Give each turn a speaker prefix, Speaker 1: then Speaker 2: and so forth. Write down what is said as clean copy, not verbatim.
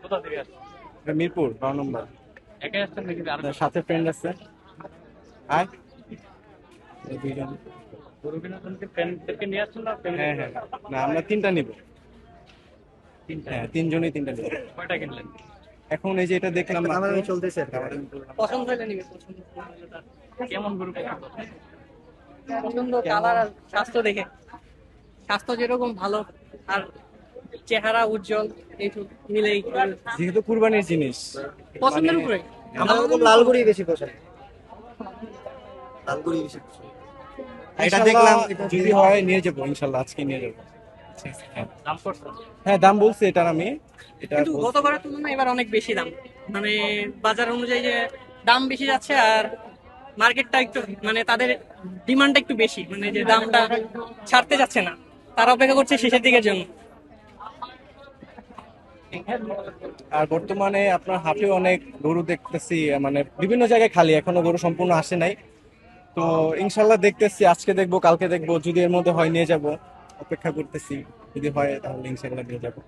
Speaker 1: কোথা থেকে আসছেন?
Speaker 2: এটা মিরপুর 12 নম্বর।
Speaker 1: একাই আসছেন নাকি আর
Speaker 2: তার সাথে ফ্রেন্ড আছে। আয় এই দুইজন।
Speaker 1: গরু কেনার জন্য কি ফ্রেন্ডদেরকে নিয়ে আসছেন না ফ্যামিলি?
Speaker 2: হ্যাঁ হ্যাঁ, না আমরা তিনটা নিব।
Speaker 1: তিনটা।
Speaker 2: হ্যাঁ, তিনজনই তিনটা নিব।
Speaker 1: কয়টা কিনলেন?
Speaker 2: এখন এই যে এটা দেখলাম
Speaker 3: দামাদামি চলতেছে আর কি।
Speaker 2: দামাদামি করলাম।
Speaker 4: পছন্দ হলে নিবে, পছন্দ না হলে তার
Speaker 1: কেমন গরু পছন্দ?
Speaker 4: পছন্দ কালার আর স্বাস্থ্য দেখে। স্বাস্থ্য যেরকম ভালো আর চেহারা উজ্জ্বল, এইটুকু মিলেই
Speaker 2: যেহেতু কুরবানির জিনিস
Speaker 4: পছন্দের
Speaker 2: মানে
Speaker 4: উপরে।
Speaker 3: আমার ওরকম লালগুড়ি বেশি পছন্দ, লালগুড়ি বেশি পছন্দ। এটা দেখলাম, এটা
Speaker 2: যদি হয় নিয়ে যাবো ইনশাল্লাহ, আজকে নিয়ে যাবো।
Speaker 1: দাম করছেন?
Speaker 2: হ্যাঁ, দাম বলছে এটার আমি। এটা
Speaker 4: কিন্তু
Speaker 2: বলছে।
Speaker 4: গতবারের তুলনায় এবার অনেক বেশি দাম, মানে বাজার অনুযায়ী যে দাম বেশি যাচ্ছে আর মার্কেটটা একটু মানে তাদের ডিমান্ডটা একটু বেশি, মানে যে দামটা ছাড়তে যাচ্ছে না, তারা অপেক্ষা করছে শেষের দিকের জন্য।
Speaker 2: আর বর্তমানে আপনার হাটে অনেক গরু দেখতেছি, মানে বিভিন্ন জায়গায় খালি, এখনো গরু সম্পূর্ণ আসে নাই। তো ইনশাল্লাহ দেখতেছি, আজকে দেখবো কালকে দেখবো, যদি এর মধ্যে হয় নিয়ে যাব। অপেক্ষা করতেছি, যদি হয় তাহলে ইনশাল্লাহ নিয়ে যাবো।